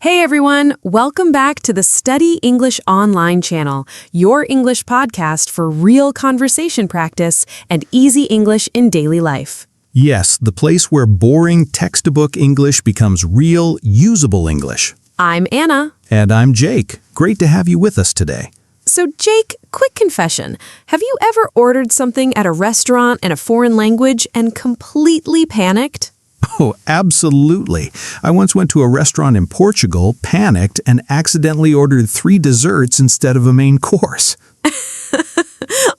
Hey everyone, welcome back to the Study English Online channel, your English podcast for real conversation practice and easy English in daily life. Yes, the place where boring textbook English becomes real, usable English. I'm Anna. And I'm Jake. Great to have you with us today. So Jake, quick confession. Have you ever ordered something at a restaurant in a foreign language and completely panicked? Oh, absolutely. I once went to a restaurant in Portugal, panicked, and accidentally ordered 3 desserts instead of a main course.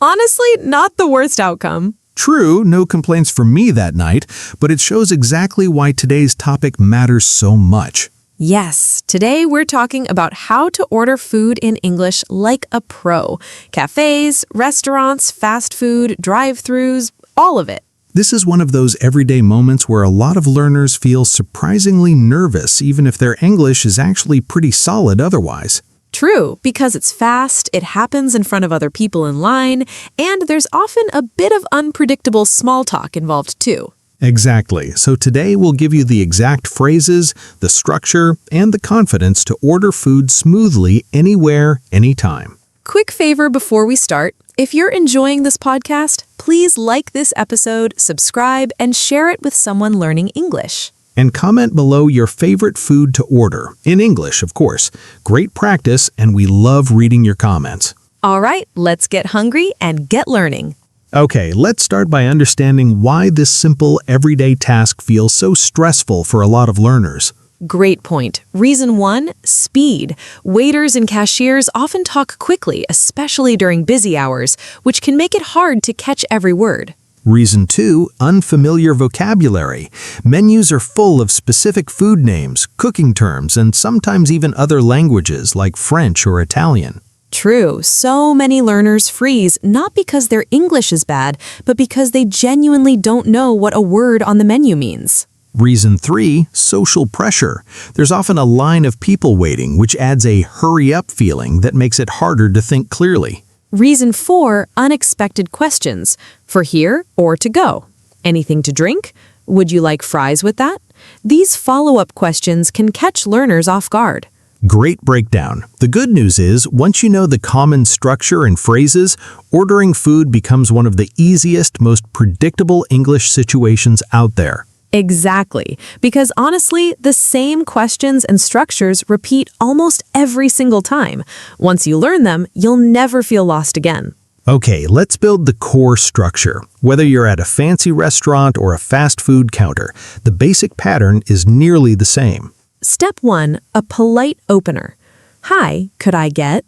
Honestly, not the worst outcome. True, no complaints from me that night, but it shows exactly why today's topic matters so much. Yes, today we're talking about how to order food in English like a pro. Cafes, restaurants, fast food, drive-thrus, all of it. This is one of those everyday moments where a lot of learners feel surprisingly nervous, even if their English is actually pretty solid otherwise. True, because it's fast, it happens in front of other people in line, and there's often a bit of unpredictable small talk involved too. Exactly. So today we'll give you the exact phrases, the structure, and the confidence to order food smoothly anywhere, anytime. Quick favor before we start. If you're enjoying this podcast, please like this episode, subscribe, and share it with someone learning English. And comment below your favorite food to order, in English, of course. Great practice, and we love reading your comments. All right, let's get hungry and get learning. Okay, let's start by understanding why this simple, everyday task feels so stressful for a lot of learners. Great point. Reason 1, speed. Waiters and cashiers often talk quickly, especially during busy hours, which can make it hard to catch every word. Reason 2, unfamiliar vocabulary. Menus are full of specific food names, cooking terms, and sometimes even other languages like French or Italian. True, so many learners freeze, not because their English is bad, but because they genuinely don't know what a word on the menu means. Reason 3, social pressure. There's often a line of people waiting, which adds a hurry-up feeling that makes it harder to think clearly. Reason 4, unexpected questions. For here or to go? Anything to drink? Would you like fries with that? These follow-up questions can catch learners off guard. Great breakdown. The good news is, once you know the common structure and phrases, ordering food becomes one of the easiest, most predictable English situations out there. Exactly, because honestly, the same questions and structures repeat almost every single time. Once you learn them, you'll never feel lost again. Okay, let's build the core structure. Whether you're at a fancy restaurant or a fast food counter, the basic pattern is nearly the same. Step 1, a polite opener. Hi, could I get?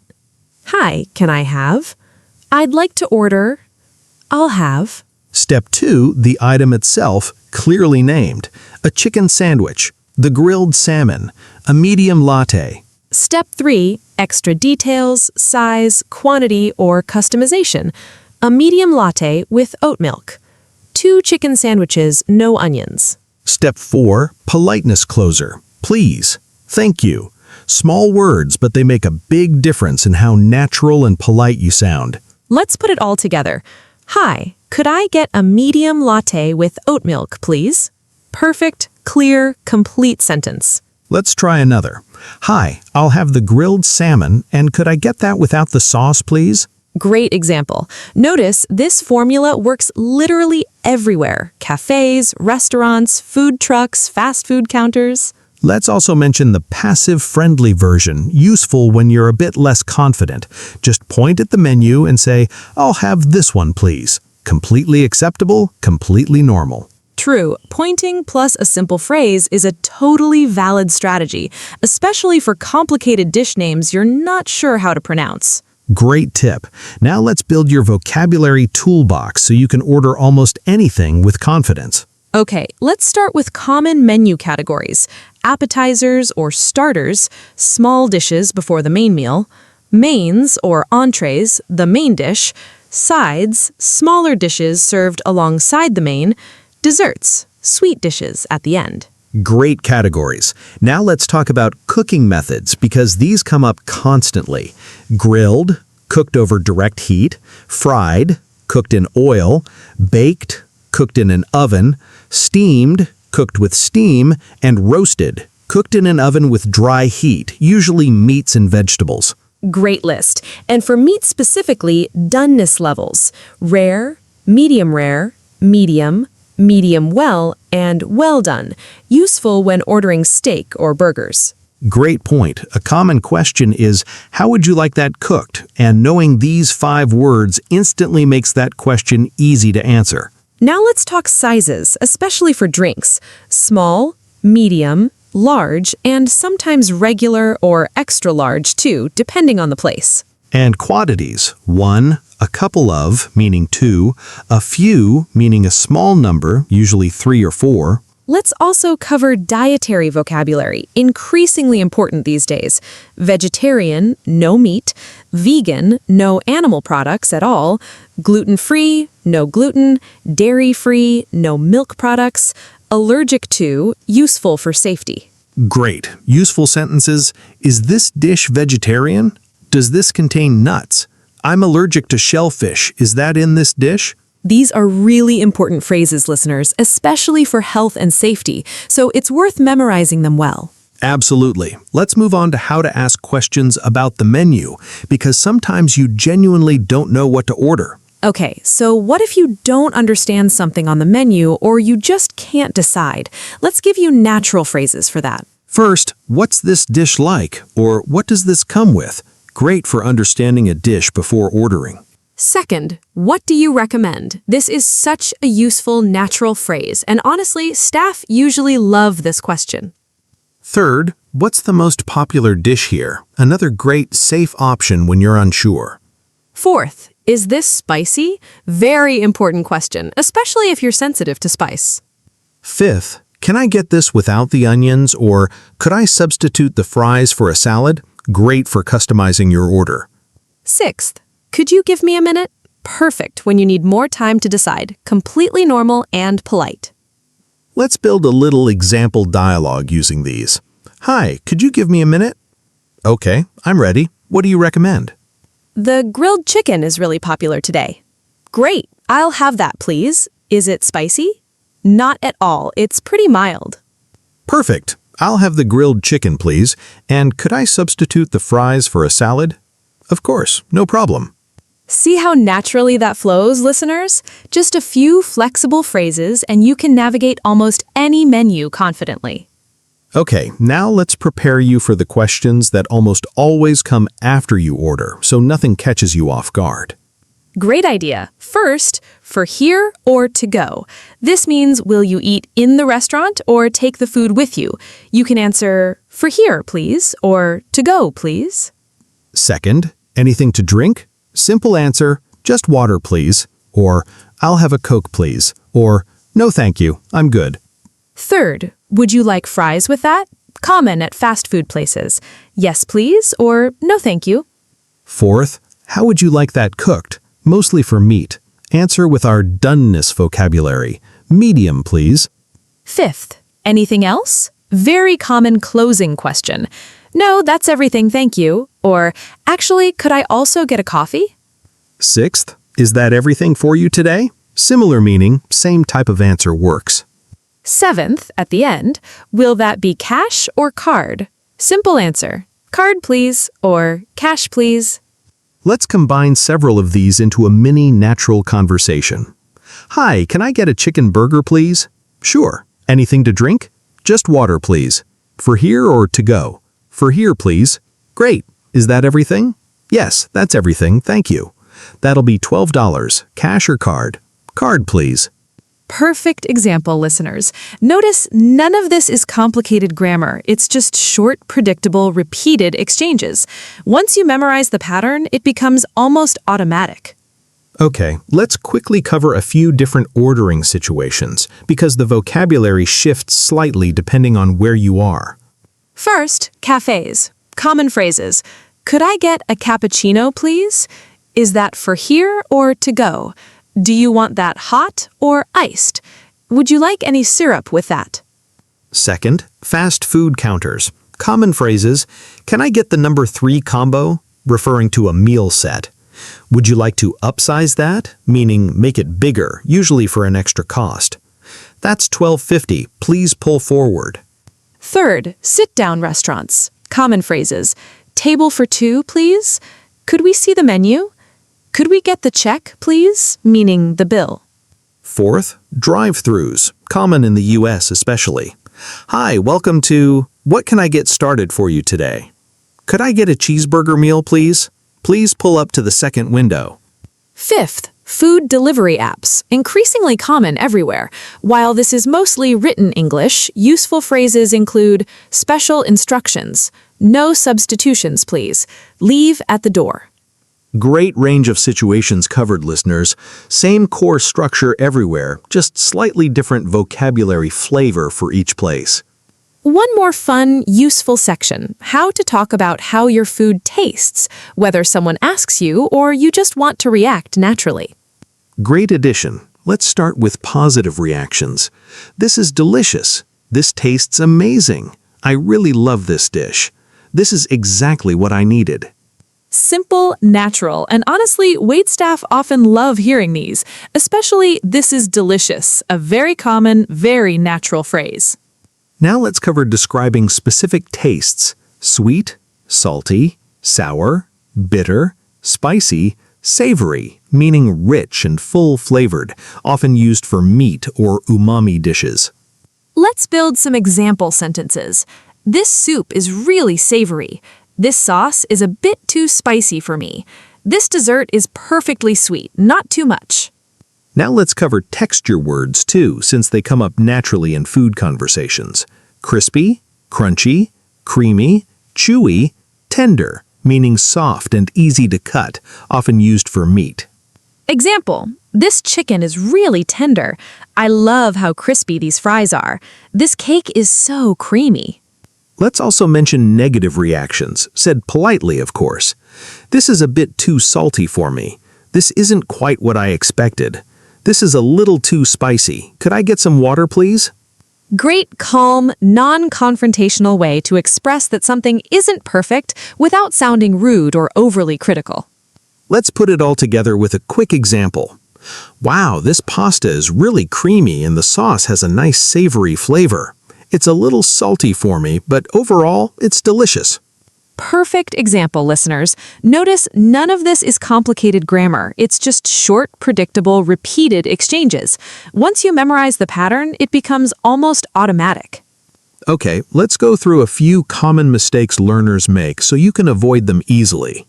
Hi, can I have? I'd like to order. I'll have. Step 2, the item itself, clearly named. A chicken sandwich, the grilled salmon, a medium latte. Step 3, extra details, size, quantity, or customization. A medium latte with oat milk. 2 chicken sandwiches, no onions. Step 4, politeness closer. Please, thank you. Small words, but they make a big difference in how natural and polite you sound. Let's put it all together. Hi, could I get a medium latte with oat milk, please? Perfect, clear, complete sentence. Let's try another. Hi, I'll have the grilled salmon, and could I get that without the sauce, please? Great example. Notice this formula works literally everywhere. Cafes, restaurants, food trucks, fast food counters. Let's also mention the passive-friendly version, useful when you're a bit less confident. Just point at the menu and say, I'll have this one, please. Completely acceptable, completely normal. True, pointing plus a simple phrase is a totally valid strategy, especially for complicated dish names you're not sure how to pronounce. Great tip. Now let's build your vocabulary toolbox so you can order almost anything with confidence. Okay, let's start with common menu categories. Appetizers or starters, small dishes before the main meal, mains or entrees, the main dish, sides, smaller dishes served alongside the main, desserts, sweet dishes at the end. Great categories. Now let's talk about cooking methods because these come up constantly. Grilled, cooked over direct heat, fried, cooked in oil, baked, cooked in an oven, steamed, cooked with steam, and roasted, Cooked in an oven with dry heat, usually meats and vegetables. Great list. And for meat specifically, doneness levels: rare, medium, medium well, and well done. Useful when ordering steak or burgers. Great point. A common question is, how would you like that cooked? And knowing these 5 words instantly makes that question easy to answer. Now let's talk sizes, especially for drinks. Small, medium, large, and sometimes regular or extra large too, depending on the place. And quantities: 1, a couple of, meaning 2, a few, meaning a small number, usually 3 or 4. Let's also cover dietary vocabulary, increasingly important these days. Vegetarian, no meat. Vegan, no animal products at all. Gluten-free, no gluten. Dairy-free, no milk products. Allergic to, useful for safety. Great. Useful sentences: is this dish vegetarian? Does this contain nuts? I'm allergic to shellfish. Is that in this dish? These are really important phrases, listeners, especially for health and safety, so it's worth memorizing them well. Absolutely. Let's move on to how to ask questions about the menu, because sometimes you genuinely don't know what to order. Okay, so what if you don't understand something on the menu or you just can't decide? Let's give you natural phrases for that. First, what's this dish like? Or what does this come with? Great for understanding a dish before ordering. Second, what do you recommend? This is such a useful, natural phrase, and honestly, staff usually love this question. Third, what's the most popular dish here? Another great, safe option when you're unsure. Fourth, is this spicy? Very important question, especially if you're sensitive to spice. Fifth, can I get this without the onions? Or could I substitute the fries for a salad? Great for customizing your order. Sixth, could you give me a minute? Perfect when you need more time to decide. Completely normal and polite. Let's build a little example dialogue using these. Hi, could you give me a minute? Okay, I'm ready. What do you recommend? The grilled chicken is really popular today. Great, I'll have that, please. Is it spicy? Not at all. It's pretty mild. Perfect. I'll have the grilled chicken, please. And could I substitute the fries for a salad? Of course, no problem. See how naturally that flows, listeners? Just a few flexible phrases and you can navigate almost any menu confidently. Okay, now let's prepare you for the questions that almost always come after you order, so nothing catches you off guard. Great idea. First, for here or to go. This means, will you eat in the restaurant or take the food with you? You can answer, for here, please, or to go, please. Second, anything to drink? Simple answer, just water, please. Or, I'll have a Coke, please. Or, no thank you, I'm good. Third, would you like fries with that? Common at fast food places. Yes, please, or no thank you. Fourth, how would you like that cooked? Mostly for meat. Answer with our doneness vocabulary. Medium, please. Fifth, anything else? Very common closing question. No, that's everything, thank you. Or, actually, could I also get a coffee? Sixth, is that everything for you today? Similar meaning, same type of answer works. Seventh, at the end, will that be cash or card? Simple answer, card please, or cash please. Let's combine several of these into a mini natural conversation. Hi, can I get a chicken burger, please? Sure. Anything to drink? Just water, please. For here or to go? For here, please. Great. Is that everything? Yes, that's everything, thank you. That'll be $12. Cash or card? Card, please. Perfect example, listeners. Notice none of this is complicated grammar. It's just short, predictable, repeated exchanges. Once you memorize the pattern, it becomes almost automatic. Okay, let's quickly cover a few different ordering situations, because the vocabulary shifts slightly depending on where you are. First, cafes. Common phrases. Could I get a cappuccino, please? Is that for here or to go? Do you want that hot or iced? Would you like any syrup with that? Second, fast food counters. Common phrases. Can I get the number 3 combo? Referring to a meal set. Would you like to upsize that? Meaning make it bigger, usually for an extra cost. That's $12.50. Please pull forward. Third, sit-down restaurants. Common phrases. Table for two, please? Could we see the menu? Could we get the check, please? Meaning the bill. Fourth, drive-thrus, common in the US especially. Hi, welcome to... What can I get started for you today? Could I get a cheeseburger meal, please? Please pull up to the second window. Fifth, food delivery apps, increasingly common everywhere. While this is mostly written English, useful phrases include special instructions, no substitutions, please, leave at the door. Great range of situations covered, listeners. Same core structure everywhere, just slightly different vocabulary flavor for each place. One more fun, useful section, how to talk about how your food tastes, whether someone asks you or you just want to react naturally. Great addition. Let's start with positive reactions. This is delicious. This tastes amazing. I really love this dish. This is exactly what I needed. Simple, natural, and honestly, waitstaff often love hearing these, especially "this is delicious," a very common, very natural phrase. Now let's cover describing specific tastes: sweet, salty, sour, bitter, spicy, savory, meaning rich and full-flavored, often used for meat or umami dishes. Let's build some example sentences. This soup is really savory. This sauce is a bit too spicy for me. This dessert is perfectly sweet, not too much. Now let's cover texture words too, since they come up naturally in food conversations. Crispy, crunchy, creamy, chewy, tender, meaning soft and easy to cut, often used for meat. Example, this chicken is really tender. I love how crispy these fries are. This cake is so creamy. Let's also mention negative reactions, said politely, of course. This is a bit too salty for me. This isn't quite what I expected. This is a little too spicy. Could I get some water, please? Great, calm, non-confrontational way to express that something isn't perfect without sounding rude or overly critical. Let's put it all together with a quick example. Wow, this pasta is really creamy and the sauce has a nice savory flavor. It's a little salty for me, but overall, it's delicious. Perfect example, listeners. Notice none of this is complicated grammar. It's just short, predictable, repeated exchanges. Once you memorize the pattern, it becomes almost automatic. Okay, let's go through a few common mistakes learners make so you can avoid them easily.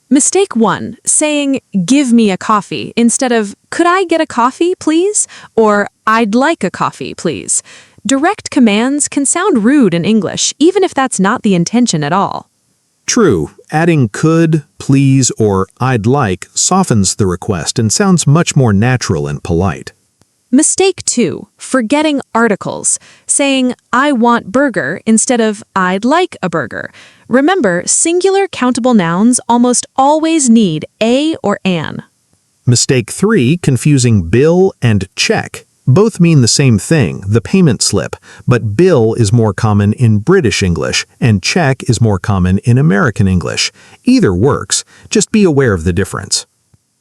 Mistake 1, saying, "Give me a coffee," instead of, "Could I get a coffee, please?" or "I'd like a coffee, please." Direct commands can sound rude in English, even if that's not the intention at all. True, adding could, please, or I'd like softens the request and sounds much more natural and polite. Mistake 2, forgetting articles, saying, "I want burger," instead of, "I'd like a burger." Remember, singular countable nouns almost always need a or an. Mistake 3, confusing bill and check. Both mean the same thing, the payment slip, but bill is more common in British English and check is more common in American English. Either works, just be aware of the difference.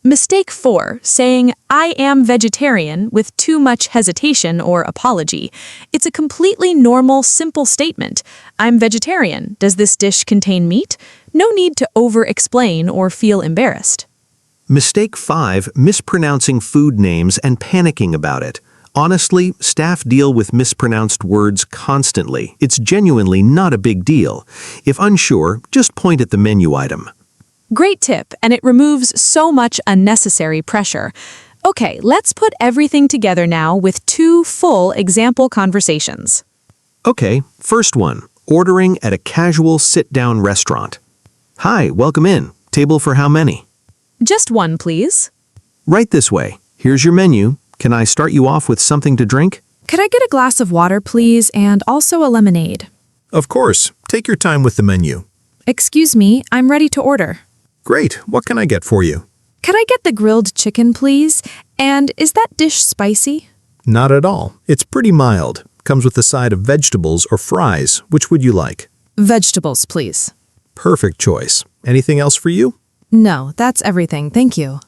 Mistake 4, saying, "I am vegetarian," with too much hesitation or apology. It's a completely normal, simple statement. "I'm vegetarian. Does this dish contain meat?" No need to over-explain or feel embarrassed. Mistake 5, mispronouncing food names and panicking about it. Honestly, staff deal with mispronounced words constantly. It's genuinely not a big deal. If unsure, just point at the menu item. Great tip, and it removes so much unnecessary pressure. Okay, let's put everything together now with 2 full example conversations. Okay, first one, ordering at a casual sit-down restaurant. Hi, welcome in. Table for how many? Just 1, please. Right this way. Here's your menu. Can I start you off with something to drink? Could I get a glass of water, please, and also a lemonade? Of course. Take your time with the menu. Excuse me, I'm ready to order. Great. What can I get for you? Could I get the grilled chicken, please? And is that dish spicy? Not at all. It's pretty mild. Comes with a side of vegetables or fries. Which would you like? Vegetables, please. Perfect choice. Anything else for you? No, that's everything. Thank you.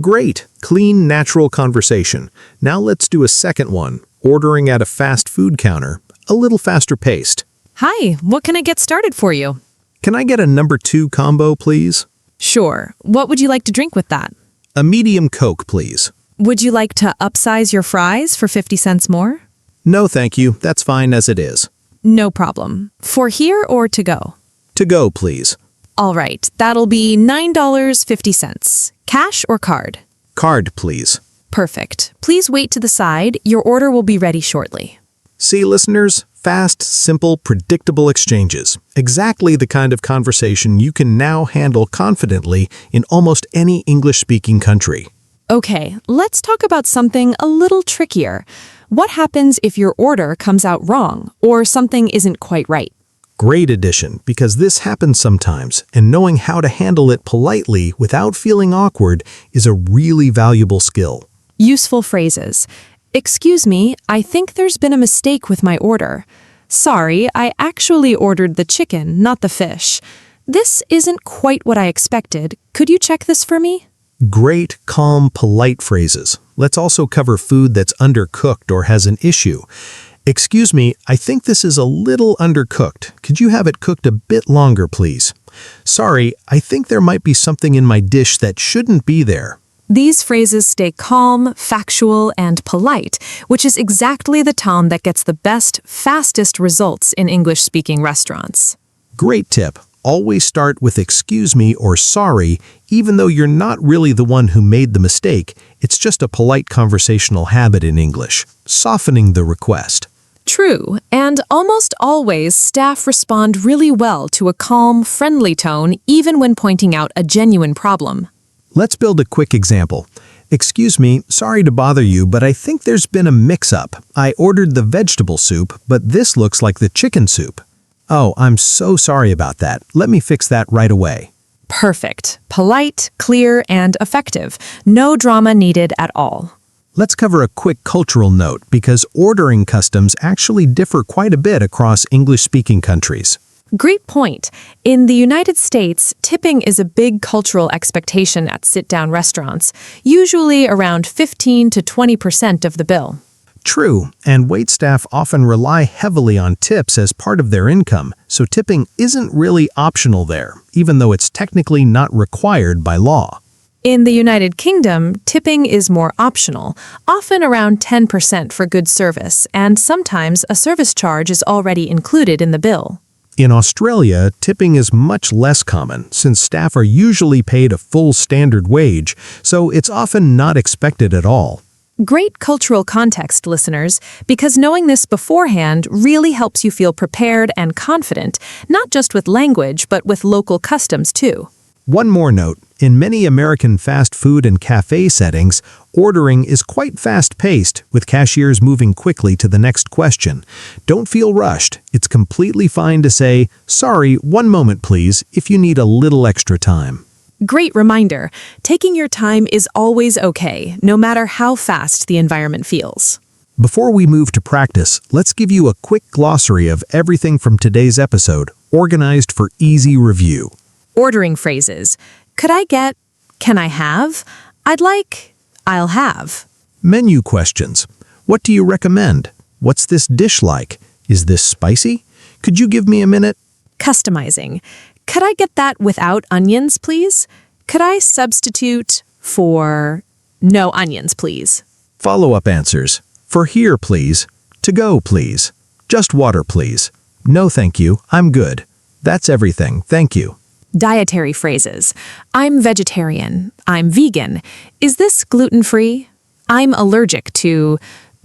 Great. Clean, natural conversation. Now let's do a second one. Ordering at a fast food counter. A little faster paced. Hi, what can I get started for you? Can I get a number 2 combo, please? Sure. What would you like to drink with that? A medium Coke, please. Would you like to upsize your fries for 50 cents more? No, thank you. That's fine as it is. No problem. For here or to go? To go, please. All right, that'll be $9.50. Cash or card? Card, please. Perfect. Please wait to the side. Your order will be ready shortly. See, listeners, fast, simple, predictable exchanges. Exactly the kind of conversation you can now handle confidently in almost any English-speaking country. Okay, let's talk about something a little trickier. What happens if your order comes out wrong or something isn't quite right? Great addition, because this happens sometimes, and knowing how to handle it politely without feeling awkward is a really valuable skill. Useful phrases. Excuse me, I think there's been a mistake with my order. Sorry, I actually ordered the chicken, not the fish. This isn't quite what I expected. Could you check this for me? Great, calm, polite phrases. Let's also cover food that's undercooked or has an issue. Excuse me, I think this is a little undercooked. Could you have it cooked a bit longer, please? Sorry, I think there might be something in my dish that shouldn't be there. These phrases stay calm, factual, and polite, which is exactly the tone that gets the best, fastest results in English-speaking restaurants. Great tip. Always start with excuse me or sorry, even though you're not really the one who made the mistake. It's just a polite conversational habit in English, softening the request. True, and almost always staff respond really well to a calm, friendly tone, even when pointing out a genuine problem. Let's build a quick example. Excuse me, sorry to bother you, but I think there's been a mix-up. I ordered the vegetable soup, but this looks like the chicken soup. Oh, I'm so sorry about that. Let me fix that right away. Perfect. Polite, clear, and effective. No drama needed at all. Let's cover a quick cultural note because ordering customs actually differ quite a bit across English-speaking countries. Great point. In the United States, tipping is a big cultural expectation at sit-down restaurants, usually around 15 to 20% of the bill. True, and waitstaff often rely heavily on tips as part of their income, so tipping isn't really optional there, even though it's technically not required by law. In the United Kingdom, tipping is more optional, often around 10% for good service, and sometimes a service charge is already included in the bill. In Australia, tipping is much less common since staff are usually paid a full standard wage, so it's often not expected at all. Great cultural context, listeners, because knowing this beforehand really helps you feel prepared and confident, not just with language, but with local customs too. One more note, in many American fast food and cafe settings, ordering is quite fast-paced, with cashiers moving quickly to the next question. Don't feel rushed. It's completely fine to say, sorry, one moment please, if you need a little extra time. Great reminder, taking your time is always okay, no matter how fast the environment feels. Before we move to practice, let's give you a quick glossary of everything from today's episode, organized for easy review. Ordering phrases. Could I get? Can I have? I'd like. I'll have. Menu questions. What do you recommend? What's this dish like? Is this spicy? Could you give me a minute? Customizing. Could I get that without onions, please? Could I substitute for no onions, please? Follow-up answers. For here, please. To go, please. Just water, please. No, thank you. I'm good. That's everything. Thank you. Dietary phrases. I'm vegetarian. I'm vegan. Is this gluten-free? I'm allergic to.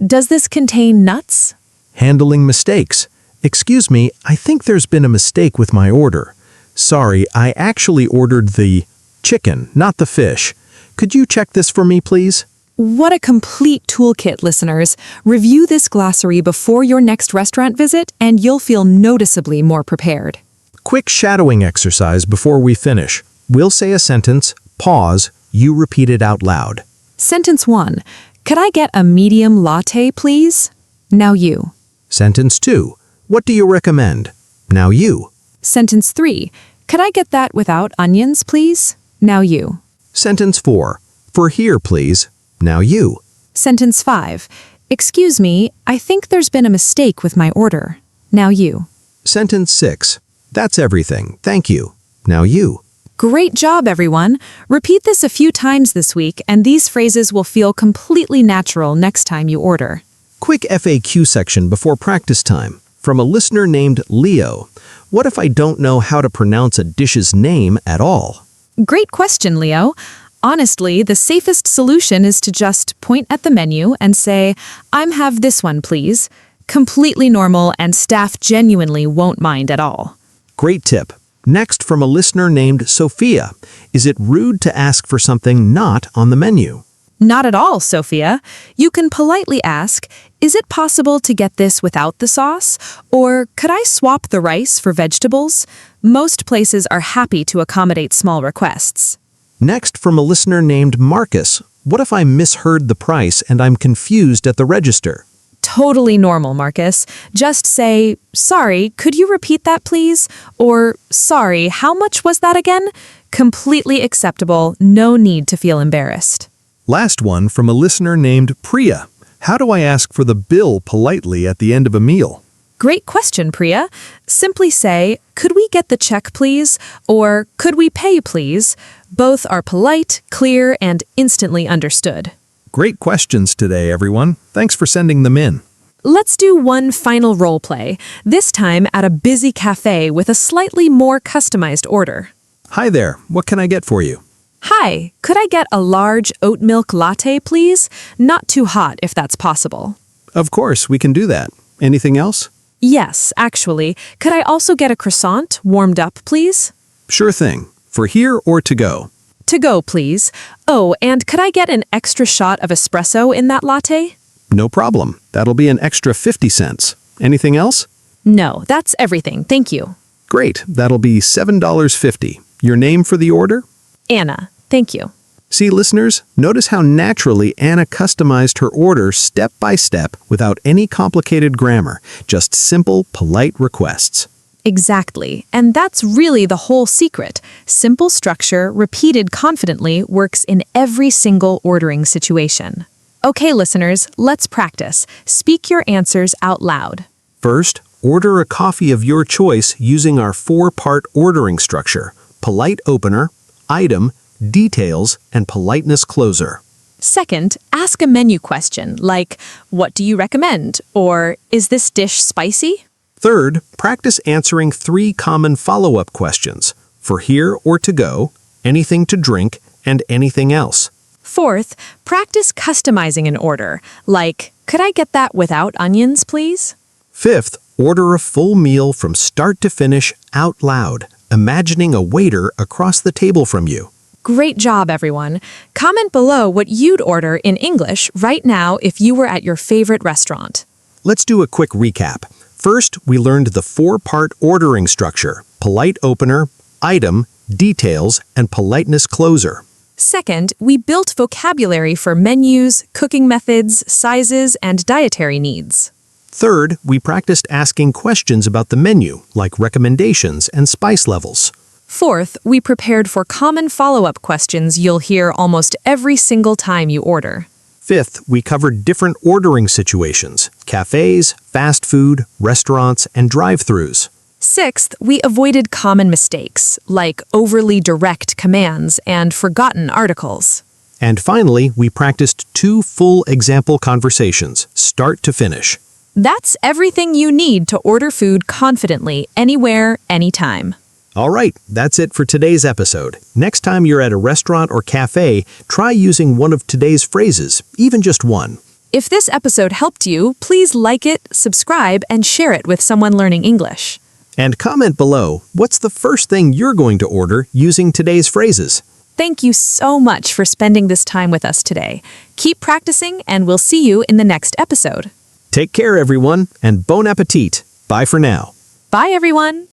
Does this contain nuts? Handling mistakes. Excuse me, I think there's been a mistake with my order. Sorry, I actually ordered the chicken, not the fish. Could you check this for me, please? What a complete toolkit, listeners. Review this glossary before your next restaurant visit, and you'll feel noticeably more prepared. Quick shadowing exercise before we finish. We'll say a sentence, pause, you repeat it out loud. Sentence 1. Could I get a medium latte, please? Now you. Sentence 2. What do you recommend? Now you. Sentence 3. Could I get that without onions, please? Now you. Sentence 4. For here, please. Now you. Sentence 5. Excuse me, I think there's been a mistake with my order. Now you. Sentence 6. That's everything. Thank you. Now you. Great job, everyone. Repeat this a few times this week, and these phrases will feel completely natural next time you order. Quick FAQ section before practice time. From a listener named Leo. What if I don't know how to pronounce a dish's name at all? Great question, Leo. Honestly, the safest solution is to just point at the menu and say, "I'm have this one, please." Completely normal, and staff genuinely won't mind at all. Great tip. Next, from a listener named Sophia. Is it rude to ask for something not on the menu? Not at all, Sophia. You can politely ask, "Is it possible to get this without the sauce?" Or, "Could I swap the rice for vegetables?" Most places are happy to accommodate small requests. Next, from a listener named Marcus. What if I misheard the price and I'm confused at the register? Totally normal, Marcus. Just say, "Sorry, could you repeat that, please?" Or, "Sorry, how much was that again?" Completely acceptable, no need to feel embarrassed. Last one from a listener named Priya. How do I ask for the bill politely at the end of a meal? Great question, Priya. Simply say, "Could we get the check, please?" Or, "Could we pay, please?" Both are polite, clear, and instantly understood. Great questions today, everyone. Thanks for sending them in. Let's do one final role play, this time at a busy cafe with a slightly more customized order. Hi there. What can I get for you? Hi, could I get a large oat milk latte, please? Not too hot, if that's possible. Of course, we can do that. Anything else? Yes, actually. Could I also get a croissant, warmed up, please? Sure thing. For here or to go? To go, please. Oh, and could I get an extra shot of espresso in that latte? No problem. That'll be an extra 50 cents. Anything else? No, that's everything. Thank you. Great. That'll be $7.50. Your name for the order? Anna, thank you. See, listeners, notice how naturally Anna customized her order step by step without any complicated grammar, just simple, polite requests. Exactly. And that's really the whole secret. Simple structure, repeated confidently, works in every single ordering situation. Okay, listeners, let's practice. Speak your answers out loud. First, order a coffee of your choice using our 4-part ordering structure: polite opener, item, details, and politeness closer. Second, ask a menu question like, "What do you recommend?" Or, "Is this dish spicy?" Third, practice answering 3 common follow-up questions: for here or to go, anything to drink, and anything else. Fourth, practice customizing an order, like, "Could I get that without onions, please?" Fifth, order a full meal from start to finish out loud, imagining a waiter across the table from you. Great job, everyone. Comment below what you'd order in English right now if you were at your favorite restaurant. Let's do a quick recap. First, we learned the 4-part ordering structure: polite opener, item, details, and politeness closer. Second, we built vocabulary for menus, cooking methods, sizes, and dietary needs. Third, we practiced asking questions about the menu, like recommendations and spice levels. Fourth, we prepared for common follow-up questions you'll hear almost every single time you order. Fifth, we covered different ordering situations: cafes, fast food, restaurants, and drive-thrus. Sixth, we avoided common mistakes, like overly direct commands and forgotten articles. And finally, we practiced 2 full example conversations, start to finish. That's everything you need to order food confidently, anywhere, anytime. All right, that's it for today's episode. Next time you're at a restaurant or cafe, try using one of today's phrases, even just one. If this episode helped you, please like it, subscribe, and share it with someone learning English. And comment below, what's the first thing you're going to order using today's phrases? Thank you so much for spending this time with us today. Keep practicing, and we'll see you in the next episode. Take care, everyone, and bon appetit. Bye for now. Bye, everyone.